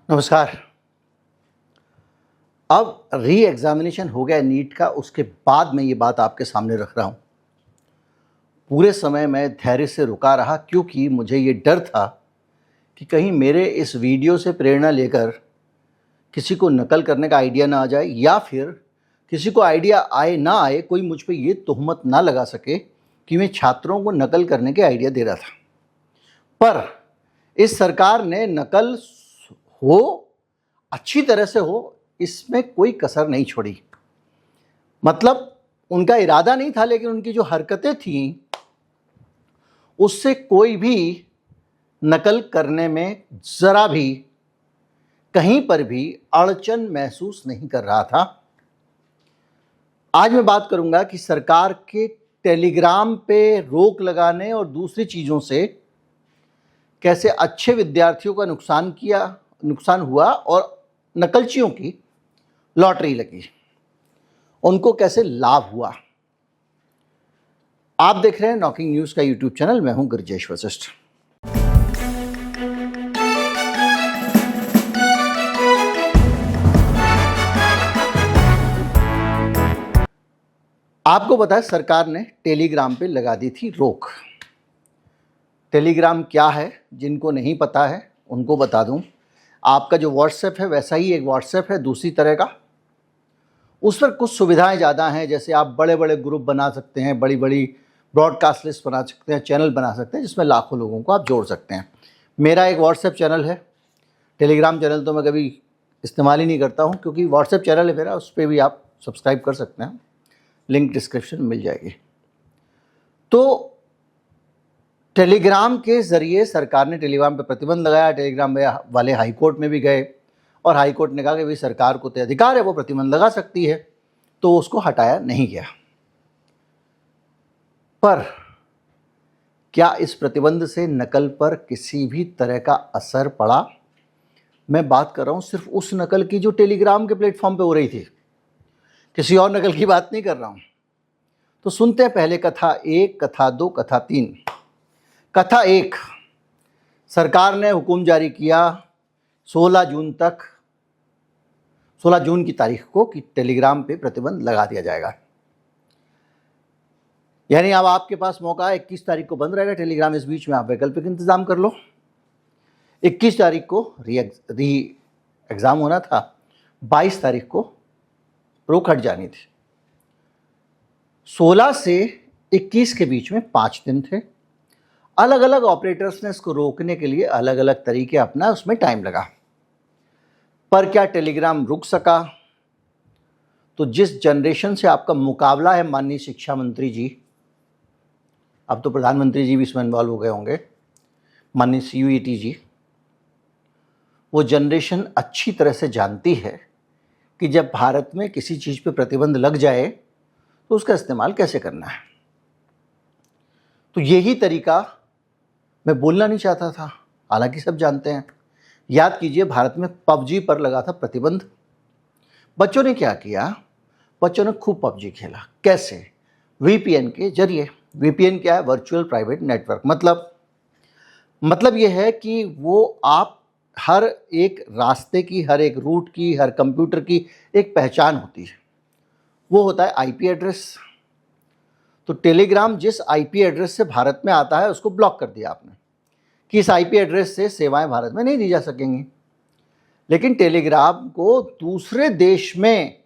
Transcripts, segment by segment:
नमस्कार। अब re examination हो गया नीट का, उसके बाद मैं ये बात आपके सामने रख रहा हूँ। पूरे समय मैं धैर्य से रुका रहा क्योंकि मुझे ये डर था कि कहीं मेरे इस वीडियो से प्रेरणा लेकर किसी को नकल करने का आइडिया ना आ जाए, या फिर किसी को आइडिया आए ना आए, कोई मुझ पे ये तोहमत ना लगा सके कि मैं छात्रों को नकल करने के आइडिया दे रहा था। पर इस सरकार ने नकल हो, अच्छी तरह से हो, इसमें कोई कसर नहीं छोड़ी। मतलब उनका इरादा नहीं था, लेकिन उनकी जो हरकतें थीं उससे कोई भी नकल करने में ज़रा भी, कहीं पर भी अड़चन महसूस नहीं कर रहा था। आज मैं बात करूंगा कि सरकार के टेलीग्राम पे रोक लगाने और दूसरी चीज़ों से कैसे अच्छे विद्यार्थियों का नुकसान हुआ और नकलचियों की लॉटरी लगी, उनको कैसे लाभ हुआ। आप देख रहे हैं नॉकिंग न्यूज़ का यूट्यूब चैनल। मैं हूं गिरिजेश वशिष्ठ। आपको पता है सरकार ने टेलीग्राम पे लगा दी थी रोक। टेलीग्राम क्या है, जिनको नहीं पता है उनको बता दूं। आपका जो व्हाट्सएप है वैसा ही एक व्हाट्सएप है, दूसरी तरह का। उस पर कुछ सुविधाएं ज़्यादा हैं, जैसे आप बड़े बड़े ग्रुप बना सकते हैं, बड़ी बड़ी ब्रॉडकास्ट लिस्ट बना सकते हैं, चैनल बना सकते हैं जिसमें लाखों लोगों को आप जोड़ सकते हैं। मेरा एक व्हाट्सएप चैनल है। टेलीग्राम चैनल तो मैं कभी इस्तेमाल ही नहीं करता हूँ, क्योंकि व्हाट्सएप चैनल है मेरा, उस पर भी आप सब्सक्राइब कर सकते हैं, लिंक डिस्क्रिप्शन में मिल जाएगी। तो टेलीग्राम के ज़रिए सरकार ने टेलीग्राम पर प्रतिबंध लगाया। टेलीग्राम वाले हाई कोर्ट में भी गए और हाई कोर्ट ने कहा कि भाई सरकार को तो अधिकार है, वो प्रतिबंध लगा सकती है, तो उसको हटाया नहीं गया। पर क्या इस प्रतिबंध से नकल पर किसी भी तरह का असर पड़ा? मैं बात कर रहा हूँ सिर्फ उस नकल की जो टेलीग्राम के प्लेटफॉर्म पे हो रही थी, किसी और नकल की बात नहीं कर रहा हूँ। तो सुनते हैं पहले कथा 1, कथा 2, कथा 3। कथा 1, सरकार ने हुक्म जारी किया 16 जून की तारीख को कि टेलीग्राम पे प्रतिबंध लगा दिया जाएगा। यानी अब आपके पास मौका है, 21 तारीख को बंद रहेगा टेलीग्राम, इस बीच में आप वैकल्पिक इंतजाम कर लो। 21 तारीख को री एग्ज़ाम होना था, 22 तारीख को रोक हट जानी थी। 16 से 21 के बीच में 5 दिन थे। अलग अलग ऑपरेटर्स ने इसको रोकने के लिए अलग अलग तरीके अपना, उसमें टाइम लगा। पर क्या टेलीग्राम रुक सका? तो जिस जनरेशन से आपका मुकाबला है माननीय शिक्षा मंत्री जी, अब तो प्रधानमंत्री जी भी इसमें इन्वॉल्व हो गए होंगे, माननीय CUET जी, वो जनरेशन अच्छी तरह से जानती है कि जब भारत में किसी चीज़ पे प्रतिबंध लग जाए तो उसका इस्तेमाल कैसे करना है। तो यही तरीका मैं बोलना नहीं चाहता था, हालांकि सब जानते हैं। याद कीजिए, भारत में PUBG पर लगा था प्रतिबंध। बच्चों ने क्या किया? बच्चों ने खूब PUBG खेला। कैसे? VPN के जरिए। VPN क्या है? Virtual private network. मतलब ये है कि वो आप हर एक रास्ते की, हर एक रूट की, हर कंप्यूटर की एक पहचान होती है, वो होता है IP एड्रेस। तो टेलीग्राम जिस IP एड्रेस से भारत में आता है उसको ब्लॉक कर दिया आपने कि इस IP एड्रेस से सेवाएं भारत में नहीं दी जा सकेंगी। लेकिन टेलीग्राम को दूसरे देश में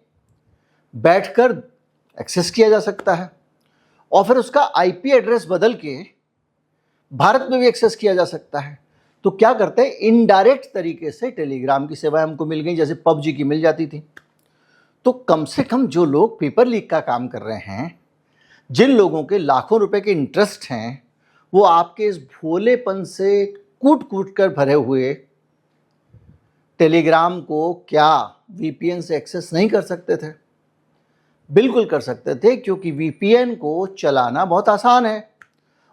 बैठकर एक्सेस किया जा सकता है और फिर उसका IP एड्रेस बदल के भारत में भी एक्सेस किया जा सकता है। तो क्या करते हैं, इनडायरेक्ट तरीके से टेलीग्राम की सेवाएं हमको मिल गई, जैसे PUBG की मिल जाती थी। तो कम से कम जो लोग पेपर लीक का काम कर रहे हैं, जिन लोगों के लाखों रुपए के इंटरेस्ट हैं, वो आपके इस भोलेपन से कूट कूट कर भरे हुए टेलीग्राम को क्या VPN से एक्सेस नहीं कर सकते थे? बिल्कुल कर सकते थे, क्योंकि VPN को चलाना बहुत आसान है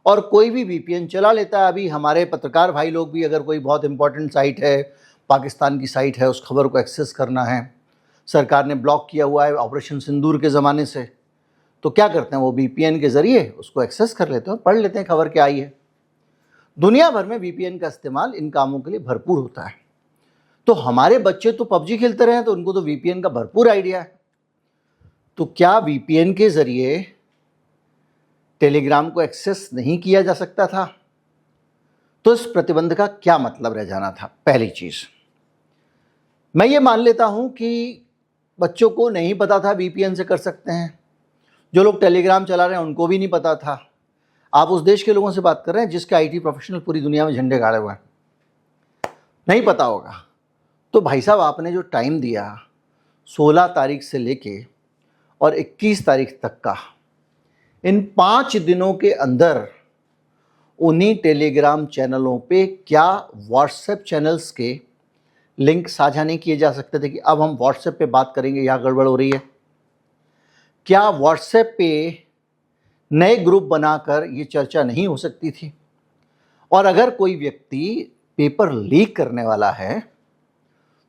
और कोई भी VPN चला लेता है। अभी हमारे पत्रकार भाई लोग भी, अगर कोई बहुत इंपॉर्टेंट साइट है, पाकिस्तान की साइट है, उस खबर को एक्सेस करना है, सरकार ने ब्लॉक किया हुआ है ऑपरेशन सिंदूर के ज़माने से, तो क्या करते हैं, वो VPN के ज़रिए उसको एक्सेस कर लेते हैं, पढ़ लेते हैं खबर क्या आई है। दुनिया भर में VPN का इस्तेमाल इन कामों के लिए भरपूर होता है। तो हमारे बच्चे तो पबजी खेलते रहे हैं, तो उनको तो वीपीएन का भरपूर आइडिया है। तो क्या वीपीएन के जरिए टेलीग्राम को एक्सेस नहीं किया जा सकता था? तो इस प्रतिबंध का क्या मतलब रह जाना था? पहली चीज, मैं ये मान लेता हूं कि बच्चों को नहीं पता था वीपीएन से कर सकते हैं। जो लोग टेलीग्राम चला रहे हैं उनको भी नहीं पता था। आप उस देश के लोगों से बात कर रहे हैं जिसके आईटी प्रोफेशनल पूरी दुनिया में झंडे गाड़े हुए हैं, नहीं पता होगा। तो भाई साहब, आपने जो टाइम दिया 16 तारीख से लेके और 21 तारीख तक का, इन 5 दिनों के अंदर उन्हीं टेलीग्राम चैनलों पे क्या व्हाट्सएप चैनल्स के लिंक साझा नहीं किए जा सकते थे कि अब हम व्हाट्सएप पे बात करेंगे, यहाँ गड़बड़ हो रही है? क्या व्हाट्सएप पे नए ग्रुप बनाकर ये चर्चा नहीं हो सकती थी? और अगर कोई व्यक्ति पेपर लीक करने वाला है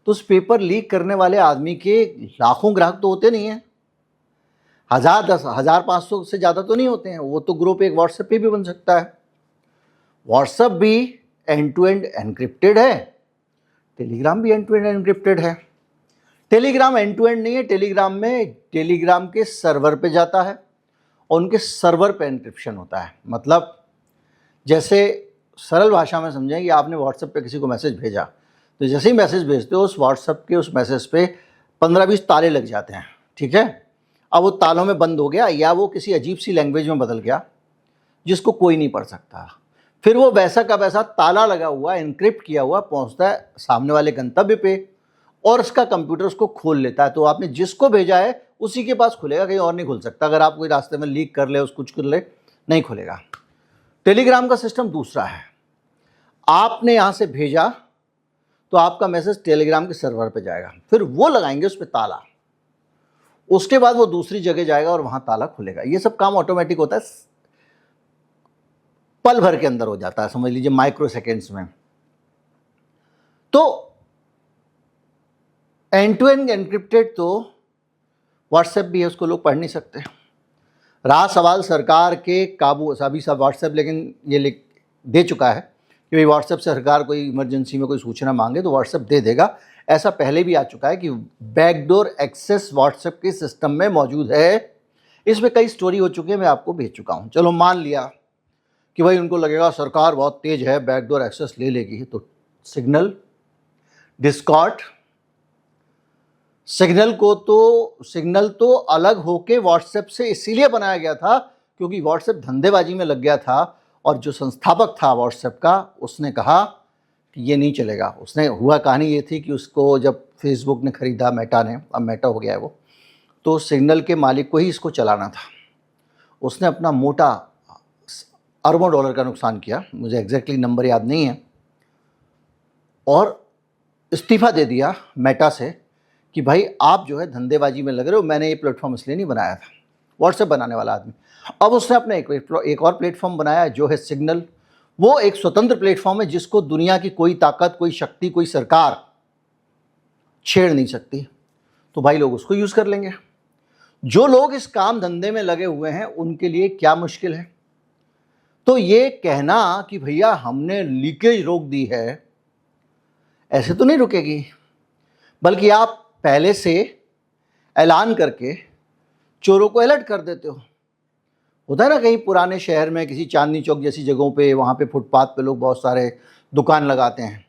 तो उस पेपर लीक करने वाले आदमी के लाखों ग्राहक तो होते नहीं हैं, 1000, 10,000, 500 से ज़्यादा तो नहीं होते हैं। वो तो ग्रुप एक व्हाट्सएप पे भी बन सकता है। व्हाट्सएप भी एंड टू एंड एनक्रिप्टेड है, टेलीग्राम भी एंड टू एंड एनक्रिप्टेड है। टेलीग्राम एंड टू एंड नहीं है, टेलीग्राम में टेलीग्राम के सर्वर पे जाता है और उनके सर्वर पे एनक्रिप्शन होता है। मतलब जैसे सरल भाषा में समझें कि आपने व्हाट्सएप पे किसी को मैसेज भेजा, तो जैसे ही मैसेज भेजते हो उस व्हाट्सएप के उस मैसेज पे 15-20 ताले लग जाते हैं, ठीक है। अब वो तालों में बंद हो गया या वो किसी अजीब सी लैंग्वेज में बदल गया जिसको कोई नहीं पढ़ सकता। फिर वो वैसा का वैसा ताला लगा हुआ, एनक्रिप्ट किया हुआ पहुंचता है सामने वाले गंतव्य पे और उसका कंप्यूटर उसको खोल लेता है। तो आपने जिसको भेजा है उसी के पास खुलेगा, कहीं और नहीं खुल सकता। अगर आप कोई रास्ते में लीक कर ले, उस कुछ कर ले, नहीं खुलेगा। टेलीग्राम का सिस्टम दूसरा है। आपने यहाँ से भेजा तो आपका मैसेज टेलीग्राम के सर्वर पे जाएगा, फिर वो लगाएंगे उस पर ताला, उसके बाद वो दूसरी जगह जाएगा और वहाँ ताला खुलेगा। ये सब काम ऑटोमेटिक होता है, पल भर के अंदर हो जाता है, समझ लीजिए माइक्रो सेकेंड्स में। तो एंड टू एंड एनक्रिप्टेड तो व्हाट्सएप भी है, उसको लोग पढ़ नहीं सकते। रहा सवाल सरकार के काबू, अभी सब व्हाट्सएप लेकिन ये लिख दे चुका है कि भाई व्हाट्सएप से सरकार कोई इमरजेंसी में कोई सूचना मांगे तो व्हाट्सएप दे देगा। ऐसा पहले भी आ चुका है कि बैकडोर एक्सेस व्हाट्सएप के सिस्टम में मौजूद है। इसमें कई स्टोरी हो चुकी है, मैं आपको भेज चुका हूँ। चलो मान लिया कि भाई उनको लगेगा सरकार बहुत तेज है, बैकडोर एक्सेस ले लेगी, तो सिग्नल, डिस्कॉर्ड, सिग्नल तो अलग होके व्हाट्सएप से इसीलिए बनाया गया था क्योंकि व्हाट्सएप धंधेबाजी में लग गया था और जो संस्थापक था व्हाट्सएप का उसने कहा कि ये नहीं चलेगा। उसने, हुआ कहानी ये थी कि उसको जब फेसबुक ने खरीदा, मेटा ने, अब मेटा हो गया है वो, तो सिग्नल के मालिक को ही इसको चलाना था। उसने अपना मोटा अरबों डॉलर का नुकसान किया, मुझे एग्जैक्टली नंबर याद नहीं है, और इस्तीफा दे दिया मेटा से कि भाई आप जो है धंधेबाजी में लग रहे हो, मैंने ये प्लेटफॉर्म इसलिए नहीं बनाया था, व्हाट्सएप बनाने वाला आदमी। अब उसने अपना एक और प्लेटफॉर्म बनाया जो है सिग्नल। वो एक स्वतंत्र प्लेटफॉर्म है जिसको दुनिया की कोई ताकत, कोई शक्ति, कोई सरकार छेड़ नहीं सकती। तो भाई लोग उसको यूज़ कर लेंगे। जो लोग इस काम धंधे में लगे हुए हैं उनके लिए क्या मुश्किल है? तो ये कहना कि भैया हमने लीकेज रोक दी है, ऐसे तो नहीं रुकेगी, बल्कि आप पहले से ऐलान करके चोरों को अलर्ट कर देते हो। होता है ना, कहीं पुराने शहर में किसी चांदनी चौक जैसी जगहों पे, वहाँ पे फुटपाथ पे लोग बहुत सारे दुकान लगाते हैं।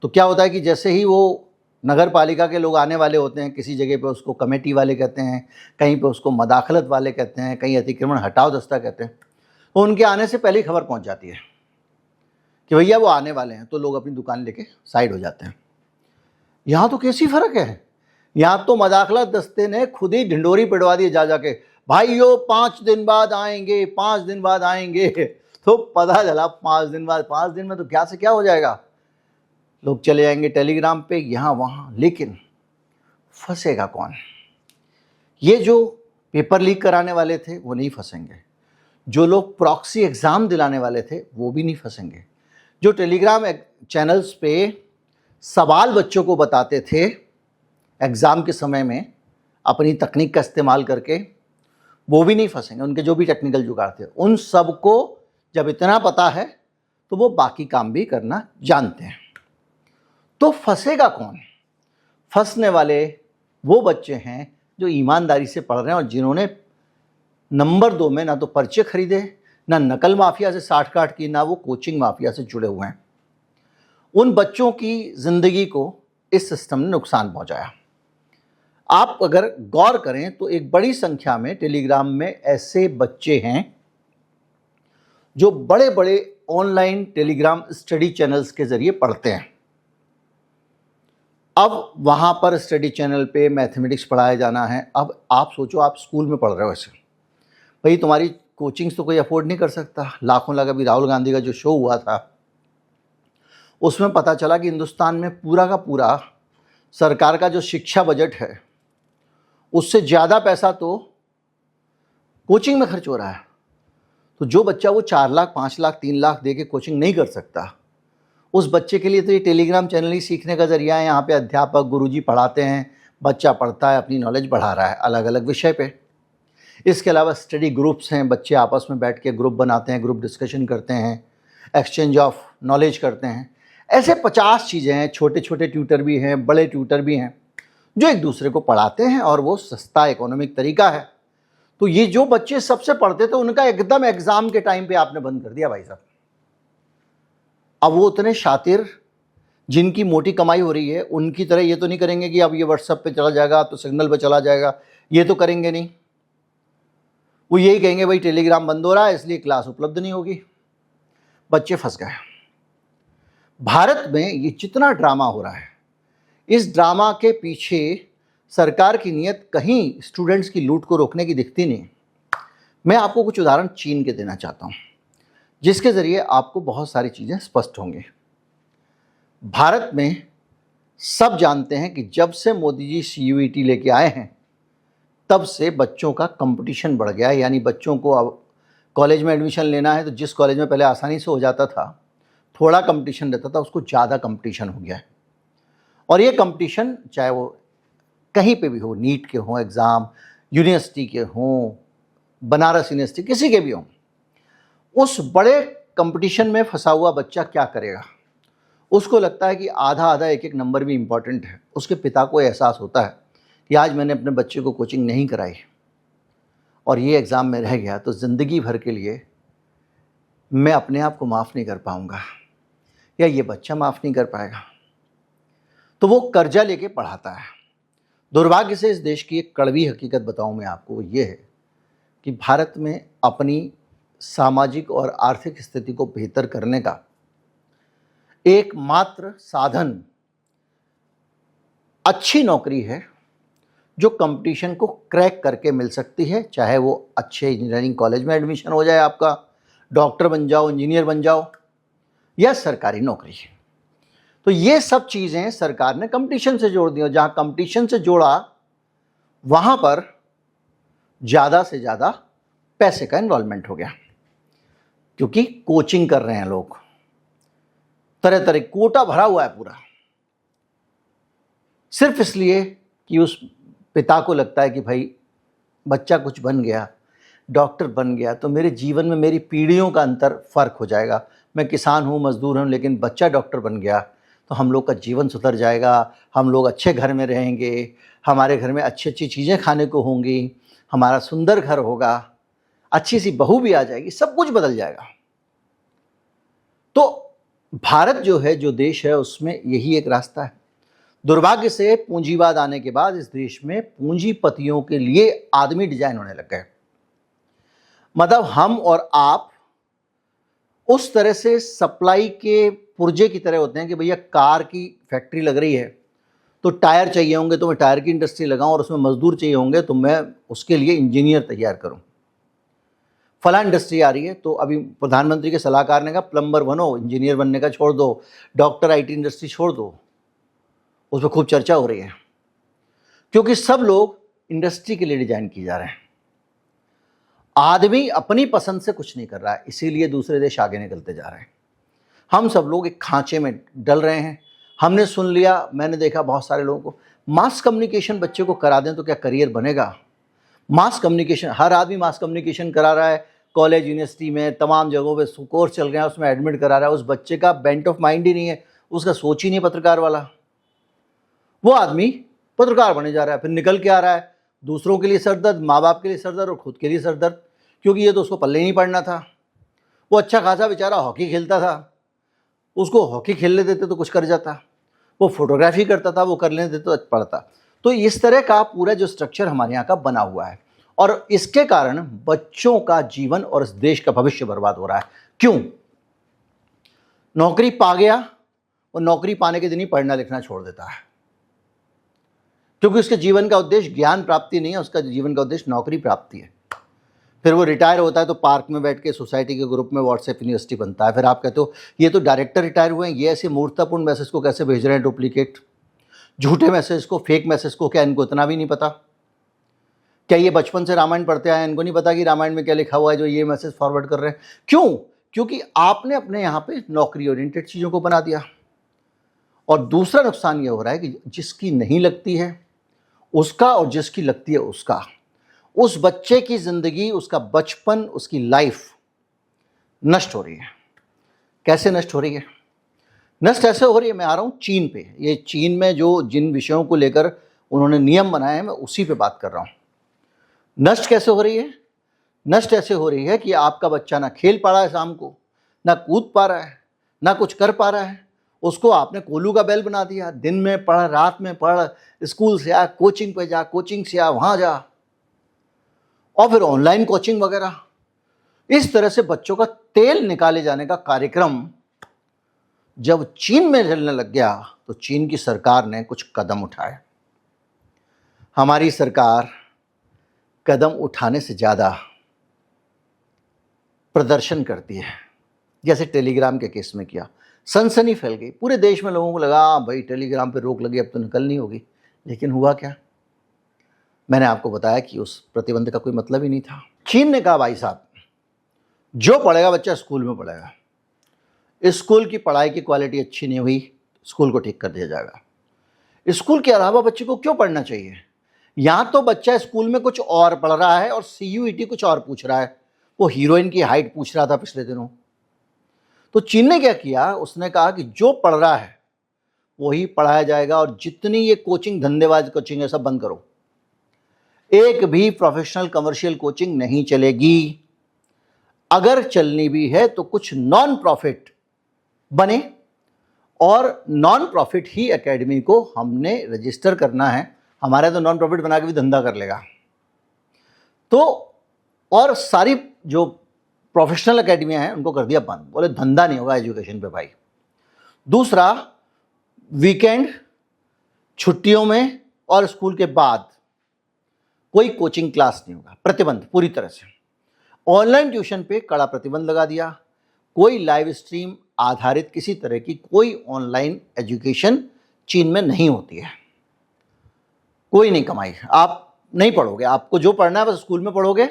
तो क्या होता है कि जैसे ही वो नगर पालिका के लोग आने वाले होते हैं किसी जगह पे, उसको कमेटी वाले कहते हैं, कहीं पे उसको मदाखलत वाले कहते हैं, कहीं अतिक्रमण हटाओ दस्ता कहते हैं, तो उनके आने से पहले ही खबर पहुँच जाती है कि भैया वो आने वाले हैं, तो लोग अपनी दुकान लेके साइड हो जाते हैं। यहाँ तो कैसी फ़र्क है, यहाँ तो मदाखलत दस्ते ने खुद ही ढिंडोरी पिटवा दी जा जाके, भाइयों 5 दिन बाद आएंगे, 5 दिन बाद आएंगे। तो पता चला 5 दिन बाद, 5 दिन में तो क्या से क्या हो जाएगा, लोग चले जाएंगे टेलीग्राम पे यहाँ वहाँ। लेकिन फंसेगा कौन? ये जो पेपर लीक कराने वाले थे वो नहीं फंसेंगे, जो लोग प्रॉक्सी एग्ज़ाम दिलाने वाले थे वो भी नहीं फंसेंगे, जो टेलीग्राम चैनल्स पे सवाल बच्चों को बताते थे एग्ज़ाम के समय में अपनी तकनीक का इस्तेमाल करके, वो भी नहीं फंसेंगे। उनके जो भी टेक्निकल जुगाड़ थे, उन सबको जब इतना पता है तो वो बाकी काम भी करना जानते हैं। तो फंसेगा कौन? फंसने वाले वो बच्चे हैं जो ईमानदारी से पढ़ रहे हैं और जिन्होंने नंबर 2 में ना तो पर्चे खरीदे, ना नकल माफिया से साठ-गांठ की, ना वो कोचिंग माफिया से जुड़े हुए हैं। उन बच्चों की जिंदगी को इस सिस्टम ने नुकसान पहुंचाया। आप अगर गौर करें तो एक बड़ी संख्या में टेलीग्राम में ऐसे बच्चे हैं जो बड़े बड़े ऑनलाइन टेलीग्राम स्टडी चैनल्स के जरिए पढ़ते हैं। अब वहां पर स्टडी चैनल पे मैथमेटिक्स पढ़ाया जाना है। अब आप सोचो, आप स्कूल में पढ़ रहे हो, ऐसे भाई तुम्हारी कोचिंग्स तो कोई अफोर्ड नहीं कर सकता, लाखों लगा। अभी राहुल गांधी का जो शो हुआ था उसमें पता चला कि हिंदुस्तान में पूरा का पूरा सरकार का जो शिक्षा बजट है उससे ज़्यादा पैसा तो कोचिंग में खर्च हो रहा है। तो जो बच्चा वो 4 लाख 5 लाख 3 लाख दे के कोचिंग नहीं कर सकता, उस बच्चे के लिए तो ये टेलीग्राम चैनल ही सीखने का ज़रिया है। यहाँ पे अध्यापक गुरुजी पढ़ाते हैं, बच्चा पढ़ता है, अपनी नॉलेज बढ़ा रहा है अलग अलग विषय पे। इसके अलावा स्टडी ग्रुप्स हैं, बच्चे आपस में बैठ के ग्रुप बनाते हैं, ग्रुप डिस्कशन करते हैं, एक्सचेंज ऑफ नॉलेज करते हैं। ऐसे 50 चीज़ें हैं। छोटे छोटे ट्यूटर भी हैं, बड़े ट्यूटर भी हैं जो एक दूसरे को पढ़ाते हैं और वो सस्ता इकोनॉमिक तरीका है। तो ये जो बच्चे सबसे पढ़ते थे उनका एकदम एग्ज़ाम के टाइम पे आपने बंद कर दिया भाई साहब। अब वो उतने शातिर जिनकी मोटी कमाई हो रही है उनकी तरह ये तो नहीं करेंगे कि अब ये व्हाट्सएप पे चला जाएगा तो सिग्नल पे चला जाएगा, ये तो करेंगे नहीं। वो यही कहेंगे भाई टेलीग्राम बंद हो रहा है इसलिए क्लास उपलब्ध नहीं होगी। बच्चे फंस गए। भारत में ये जितना ड्रामा हो रहा है, इस ड्रामा के पीछे सरकार की नीयत कहीं स्टूडेंट्स की लूट को रोकने की दिखती नहीं। मैं आपको कुछ उदाहरण चीन के देना चाहता हूँ जिसके ज़रिए आपको बहुत सारी चीज़ें स्पष्ट होंगी। भारत में सब जानते हैं कि जब से मोदी जी CUET लेके आए हैं तब से बच्चों का कंपटीशन बढ़ गया है। यानी बच्चों को अब कॉलेज में एडमिशन लेना है तो जिस कॉलेज में पहले आसानी से हो जाता था, थोड़ा कंपटीशन रहता था, उसको ज़्यादा कंपटीशन हो गया है। और ये कंपटीशन चाहे वो कहीं पे भी हो, नीट के हों एग्ज़ाम, यूनिवर्सिटी के हों, बनारस यूनिवर्सिटी, किसी के भी हों, उस बड़े कंपटीशन में फंसा हुआ बच्चा क्या करेगा? उसको लगता है कि आधा आधा एक एक नंबर भी इम्पॉर्टेंट है। उसके पिता को एहसास होता है कि आज मैंने अपने बच्चे को कोचिंग नहीं कराई और ये एग्ज़ाम में रह गया तो ज़िंदगी भर के लिए मैं अपने आप को माफ़ नहीं कर पाऊँगा या ये बच्चा माफ़ नहीं कर पाएगा। तो वो कर्जा लेके पढ़ाता है। दुर्भाग्य से इस देश की एक कड़वी हकीकत बताऊँ मैं आपको, वो ये है कि भारत में अपनी सामाजिक और आर्थिक स्थिति को बेहतर करने का एकमात्र साधन अच्छी नौकरी है जो कंपटीशन को क्रैक करके मिल सकती है। चाहे वो अच्छे इंजीनियरिंग कॉलेज में एडमिशन हो जाए, आपका डॉक्टर बन जाओ, इंजीनियर बन जाओ, या सरकारी नौकरी। तो ये सब चीज़ें सरकार ने कंपटीशन से जोड़ दी और जहाँ कंपटीशन से जोड़ा वहाँ पर ज़्यादा से ज़्यादा पैसे का इन्वॉल्वमेंट हो गया। क्योंकि कोचिंग कर रहे हैं लोग, तरह तरह कोटा भरा हुआ है पूरा, सिर्फ इसलिए कि उस पिता को लगता है कि भाई बच्चा कुछ बन गया, डॉक्टर बन गया तो मेरे जीवन में मेरी पीढ़ियों का अंतर फ़र्क हो जाएगा। मैं किसान हूँ, मज़दूर हूँ, लेकिन बच्चा डॉक्टर बन गया तो हम लोग का जीवन सुधर जाएगा, हम लोग अच्छे घर में रहेंगे, हमारे घर में अच्छी अच्छी चीज़ें खाने को होंगी, हमारा सुंदर घर होगा, अच्छी सी बहू भी आ जाएगी, सब कुछ बदल जाएगा। तो भारत जो है, जो देश है, उसमें यही एक रास्ता है। दुर्भाग्य से पूंजीवाद आने के बाद इस देश में पूंजीपतियों के लिए आदमी डिजाइन होने लग गए। मतलब हम और आप उस तरह से सप्लाई के पुर्जे की तरह होते हैं कि भैया कार की फैक्ट्री लग रही है तो टायर चाहिए होंगे तो मैं टायर की इंडस्ट्री लगाऊं, और उसमें मजदूर चाहिए होंगे तो मैं उसके लिए इंजीनियर तैयार करूं। फला इंडस्ट्री आ रही है तो अभी प्रधानमंत्री के सलाहकार ने कहा प्लम्बर बनो, इंजीनियर बनने का छोड़ दो, डॉक्टर IT इंडस्ट्री छोड़ दो। उस पर खूब चर्चा हो रही है क्योंकि सब लोग इंडस्ट्री के लिए डिजाइन किए जा रहे हैं। आदमी अपनी पसंद से कुछ नहीं कर रहा है, इसीलिए दूसरे देश आगे निकलते जा रहे हैं। हम सब लोग एक खांचे में डल रहे हैं। हमने सुन लिया, मैंने देखा बहुत सारे लोगों को, मास कम्युनिकेशन बच्चे को करा दें तो क्या करियर बनेगा? मास कम्युनिकेशन, हर आदमी मास कम्युनिकेशन करा रहा है, कॉलेज यूनिवर्सिटी में तमाम जगहों पे कोर्स चल रहे हैं, उसमें एडमिट करा रहा है। उस बच्चे का बेंट ऑफ माइंड ही नहीं है, उसका सोच ही नहीं पत्रकार वाला। वो आदमी पत्रकार बने जा रहा है, फिर निकल के आ रहा है दूसरों के लिए सरदर्द, माँ बाप के लिए सरदर्द और खुद के लिए सरदर्द, क्योंकि ये तो उसको पल्ले ही नहीं पड़ना था। वो अच्छा खासा बेचारा हॉकी खेलता था, उसको हॉकी खेलने देते तो कुछ कर जाता। वो फोटोग्राफी करता था, वो कर लेने देते तो पढ़ता। तो इस तरह का पूरा जो स्ट्रक्चर हमारे यहाँ का बना हुआ है, और इसके कारण बच्चों का जीवन और इस देश का भविष्य बर्बाद हो रहा है। क्यों? नौकरी पा गया, और नौकरी पाने के दिन ही पढ़ना लिखना छोड़ देता है, क्योंकि उसके जीवन का उद्देश्य ज्ञान प्राप्ति नहीं है, उसका जीवन का उद्देश्य नौकरी प्राप्ति है। फिर वो रिटायर होता है तो पार्क में बैठ के सोसाइटी के ग्रुप में व्हाट्सएप यूनिवर्सिटी बनता है। फिर आप कहते हो ये तो डायरेक्टर रिटायर हुए हैं, ये ऐसे मूर्खतापूर्ण मैसेज को कैसे भेज रहे हैं, डुप्लीकेट झूठे मैसेज को, फेक मैसेज को, क्या इनको इतना भी नहीं पता? क्या ये बचपन से रामायण पढ़ते आए, इनको नहीं पता कि रामायण में क्या लिखा हुआ है जो ये मैसेज फॉरवर्ड कर रहे हैं? क्यों? क्योंकि आपने अपने यहाँ पे नौकरी ओरिएंटेड चीज़ों को बना दिया। और दूसरा नुकसान ये हो रहा है कि जिसकी नहीं लगती है उसका, और जिसकी लगती है उसका, उस बच्चे की ज़िंदगी, उसका बचपन, उसकी लाइफ नष्ट हो रही है। कैसे नष्ट हो रही है? नष्ट ऐसे हो रही है, मैं आ रहा हूँ चीन पे। ये चीन में जो जिन विषयों को लेकर उन्होंने नियम बनाए हैं, मैं उसी पे बात कर रहा हूँ। नष्ट कैसे हो रही है? नष्ट ऐसे हो रही है कि आपका बच्चा ना खेल पा रहा है, शाम को ना कूद पा रहा है, ना कुछ कर पा रहा है। उसको आपने कोलू का बैल बना दिया। दिन में पढ़, रात में पढ़, स्कूल से आ, कोचिंग पे जा, कोचिंग से आ, वहाँ जा, और फिर ऑनलाइन कोचिंग वगैरह। इस तरह से बच्चों का तेल निकाले जाने का कार्यक्रम जब चीन में चलने लग गया तो चीन की सरकार ने कुछ कदम उठाए। हमारी सरकार कदम उठाने से ज़्यादा प्रदर्शन करती है, जैसे टेलीग्राम के केस में किया। सनसनी फैल गई, पूरे देश में लोगों को लगा भाई टेलीग्राम पे रोक लगी, अब तो निकलनी होगी। लेकिन हुआ क्या? मैंने आपको बताया कि उस प्रतिबंध का कोई मतलब ही नहीं था। चीन ने कहा भाई साहब, जो पढ़ेगा बच्चा स्कूल में पढ़ेगा, स्कूल की पढ़ाई की क्वालिटी अच्छी नहीं हुई, स्कूल को ठीक कर दिया जाएगा। स्कूल के अलावा बच्चे को क्यों पढ़ना चाहिए? यहाँ तो बच्चा स्कूल में कुछ और पढ़ रहा है और CUET कुछ और पूछ रहा है। वो हीरोइन की हाइट पूछ रहा था पिछले दिनों। तो चीन ने क्या किया, उसने कहा कि जो पढ़ रहा है वही पढ़ाया जाएगा, और जितनी ये कोचिंग, धंधेबाज कोचिंग है, सब बंद करो। एक भी प्रोफेशनल कमर्शियल कोचिंग नहीं चलेगी। अगर चलनी भी है तो कुछ नॉन प्रॉफिट बने, और नॉन प्रॉफिट ही एकेडमी को हमने रजिस्टर करना है। हमारे तो नॉन प्रॉफिट बना के भी धंधा कर लेगा। तो और सारी जो प्रोफेशनल एकेडमियां हैं उनको कर दिया बंद, बोले धंधा नहीं होगा एजुकेशन पे भाई। दूसरा, वीकेंड, छुट्टियों में और स्कूल के बाद कोई कोचिंग क्लास नहीं होगा, प्रतिबंध पूरी तरह से। ऑनलाइन ट्यूशन पे कड़ा प्रतिबंध लगा दिया। कोई लाइव स्ट्रीम आधारित किसी तरह की कोई ऑनलाइन एजुकेशन चीन में नहीं होती है। कोई नहीं कमाई, आप नहीं पढ़ोगे, आपको जो पढ़ना है बस स्कूल में पढ़ोगे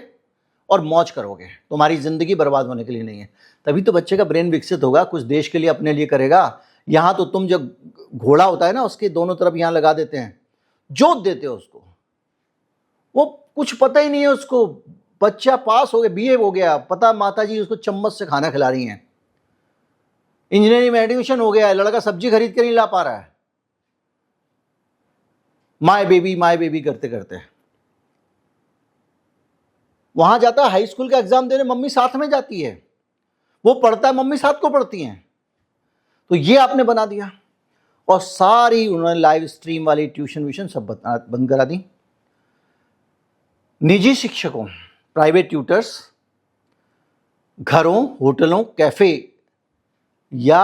और मौज करोगे, तुम्हारी ज़िंदगी बर्बाद होने के लिए नहीं है। तभी तो बच्चे का ब्रेन विकसित होगा, कुछ देश के लिए, अपने लिए करेगा। यहाँ तो तुम जब घोड़ा होता है ना, उसके दोनों तरफ यहाँ लगा देते हैं, जोत देते हो उसको, वो कुछ पता ही नहीं है उसको। बच्चा पास हो गया, BA हो गया, पता माता जी उसको चम्मच से खाना खिला रही हैं। इंजीनियरिंग में एडमिशन हो गया है, लड़का सब्जी खरीद कर नहीं ला पा रहा है, माय बेबी करते करते। वहां जाता है हाई स्कूल का एग्जाम देने, मम्मी साथ में जाती है, वो पढ़ता है, मम्मी साथ को पढ़ती हैं। तो ये आपने बना दिया, और सारी उन्होंने लाइव स्ट्रीम वाली ट्यूशन व्यूशन सब बंद करा दी। निजी शिक्षकों, प्राइवेट ट्यूटर्स, घरों, होटलों, कैफे या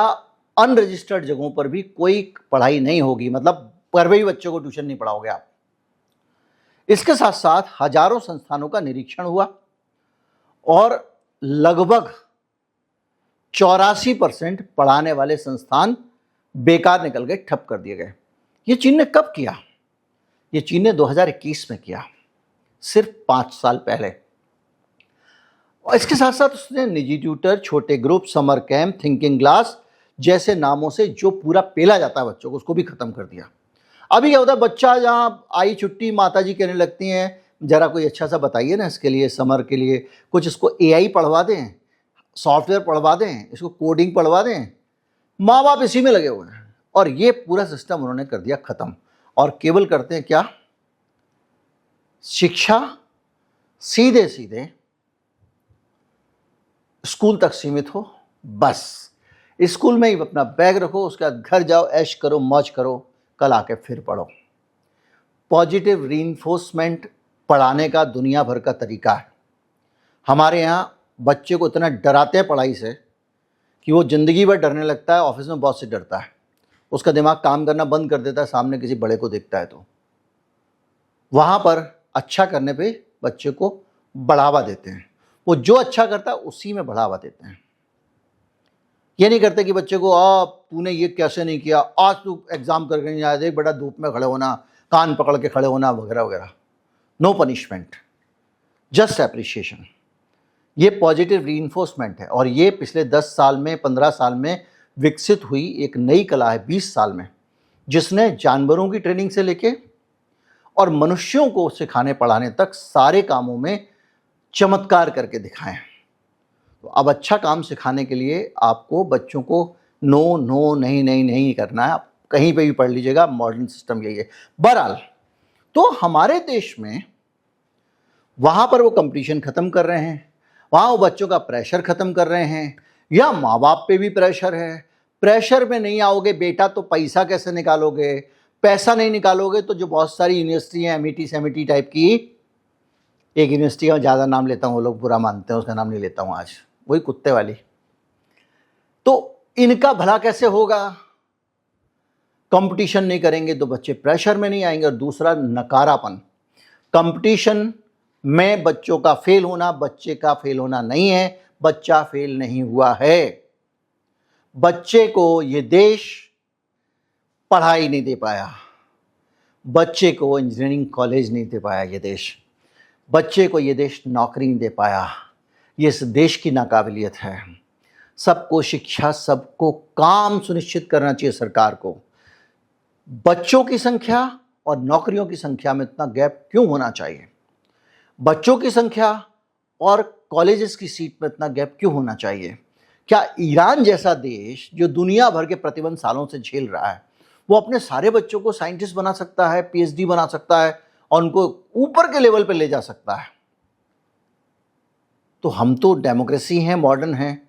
अनरजिस्टर्ड जगहों पर भी कोई पढ़ाई नहीं होगी, मतलब घर में भी बच्चों को ट्यूशन नहीं पढ़ाओगे आप। इसके साथ साथ हजारों संस्थानों का निरीक्षण हुआ, और लगभग 84% पढ़ाने वाले संस्थान बेकार निकल गए, ठप कर दिए गए। ये चीन ने कब किया? ये चीन ने 2021 में किया, सिर्फ 5 साल पहले। और इसके साथ साथ उसने निजी ट्यूटर, छोटे group, summer camp, thinking class जैसे नामों से जो पूरा पेला जाता है बच्चों को, उसको भी खत्म कर दिया। अभी क्या होता है, बच्चा जहाँ आई छुट्टी, माता जी कहने लगती हैं जरा कोई अच्छा सा बताइए ना इसके लिए, समर के लिए कुछ, इसको AI पढ़वा दें, सॉफ्टवेयर पढ़वा दें, इसको कोडिंग पढ़वा दें। माँ बाप इसी में लगे हुए हैं। और ये पूरा सिस्टम उन्होंने कर दिया खत्म। और केवल करते हैं क्या, शिक्षा सीधे सीधे स्कूल तक सीमित हो, बस स्कूल में ही अपना बैग रखो, उसके बाद घर जाओ, ऐश करो, मौज करो, कल आके फिर पढ़ो। पॉजिटिव रीइंफोर्समेंट पढ़ाने का दुनिया भर का तरीका है। हमारे यहाँ बच्चे को इतना डराते हैं पढ़ाई से कि वो ज़िंदगी भर डरने लगता है, ऑफिस में बॉस से डरता है, उसका दिमाग काम करना बंद कर देता है सामने किसी बड़े को देखता है तो। वहाँ पर अच्छा करने पे बच्चे को बढ़ावा देते हैं, वो जो अच्छा करता है उसी में बढ़ावा देते हैं। ये नहीं करते कि बच्चे को तूने ये कैसे नहीं किया, आज तू एग्ज़ाम करके नहीं आया, देख बेटा धूप में खड़े होना, कान पकड़ के खड़े होना, वगैरह वगैरह। No punishment, just appreciation. ये पॉजिटिव रीइंफोर्समेंट है और ये पिछले 10 साल में, 15 साल में विकसित हुई एक नई कला है, 20 साल में, जिसने जानवरों की ट्रेनिंग से लेके और मनुष्यों को सिखाने पढ़ाने तक सारे कामों में चमत्कार करके दिखाएं। तो अब अच्छा काम सिखाने के लिए आपको बच्चों को नो नो नहीं नहीं नहीं करना है। आप कहीं पे भी पढ़ लीजिएगा, मॉडर्न सिस्टम यही है। बहरहाल, तो हमारे देश में वहाँ पर वो कंपटीशन ख़त्म कर रहे हैं, वहाँ वो बच्चों का प्रेशर ख़त्म कर रहे हैं, या माँ बाप पे भी प्रेशर है। प्रेशर में नहीं आओगे बेटा तो पैसा कैसे निकालोगे, पैसा नहीं निकालोगे तो जो बहुत सारी यूनिवर्सिटी हैं, एमिटी सेमिटी टाइप की, एक यूनिवर्सिटी का ज़्यादा नाम लेता हूँ, वो लोग बुरा मानते हैं, उसका नाम नहीं लेता हूँ आज, वही कुत्ते वाली, तो इनका भला कैसे होगा। कंपटीशन नहीं करेंगे तो बच्चे प्रेशर में नहीं आएंगे। और दूसरा, नकारापन। कंपटीशन में बच्चों का फेल होना, बच्चे का फेल होना नहीं है, बच्चा फेल नहीं हुआ है। बच्चे को ये देश पढ़ाई नहीं दे पाया, बच्चे को इंजीनियरिंग कॉलेज नहीं दे पाया ये देश, बच्चे को ये देश नौकरी नहीं दे पाया। ये इस देश की नाकाबिलियत है। सबको शिक्षा, सबको काम सुनिश्चित करना चाहिए सरकार को। बच्चों की संख्या और नौकरियों की संख्या में इतना गैप क्यों होना चाहिए? बच्चों की संख्या और कॉलेजेस की सीट में इतना गैप क्यों होना चाहिए? क्या ईरान जैसा देश जो दुनिया भर के प्रतिबंध सालों से झेल रहा है, वो अपने सारे बच्चों को साइंटिस्ट बना सकता है, पीएचडी बना सकता है और उनको ऊपर के लेवल पे ले जा सकता है? तो हम तो डेमोक्रेसी हैं, मॉडर्न हैं,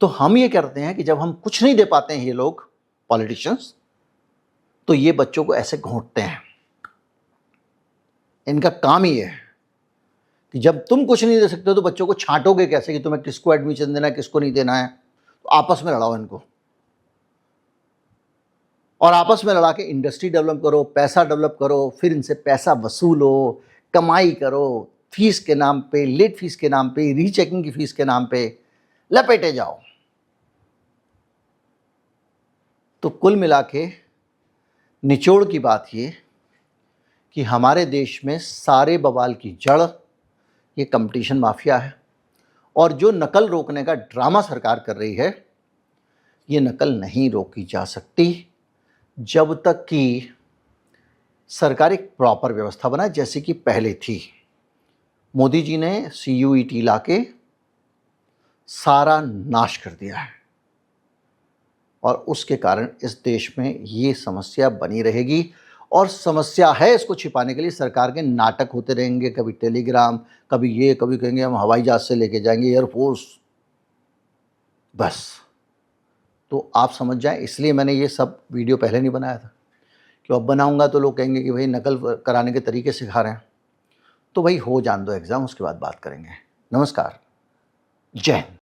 तो हम ये करते हैं कि जब हम कुछ नहीं दे पाते हैं ये लोग पॉलिटिशियंस, तो ये बच्चों को ऐसे घोंटते हैं। इनका काम ही है कि जब तुम कुछ नहीं दे सकते हो तो बच्चों को छांटोगे कैसे कि तुम्हें किसको एडमिशन देना है, किसको नहीं देना है। तो आपस में लड़ाओ इनको, और आपस में लड़ा के इंडस्ट्री डेवलप करो, पैसा डेवलप करो, फिर इनसे पैसा वसूलो, कमाई करो, फीस के नाम पे, लेट फीस के नाम पे, रीचेकिंग की फीस के नाम पे लपेटे जाओ। तो कुल मिला के निचोड़ की बात ये कि हमारे देश में सारे बवाल की जड़ ये कंपटीशन माफिया है, और जो नकल रोकने का ड्रामा सरकार कर रही है, ये नकल नहीं रोकी जा सकती जब तक कि सरकार एक प्रॉपर व्यवस्था बनाए जैसे कि पहले थी। मोदी जी ने CUET लाके सारा नाश कर दिया है, और उसके कारण इस देश में ये समस्या बनी रहेगी। और समस्या है, इसको छिपाने के लिए सरकार के नाटक होते रहेंगे, कभी टेलीग्राम, कभी ये, कभी कहेंगे हम हवाई जहाज से लेके जाएंगे, एयरफोर्स, बस। तो आप समझ जाएं, इसलिए मैंने ये सब वीडियो पहले नहीं बनाया था कि अब बनाऊंगा तो लोग कहेंगे कि भाई नकल कराने के तरीके सिखा रहे हैं। तो भाई हो जान दो एग्ज़ाम, उसके बाद बात करेंगे। नमस्कार, जय हिंद।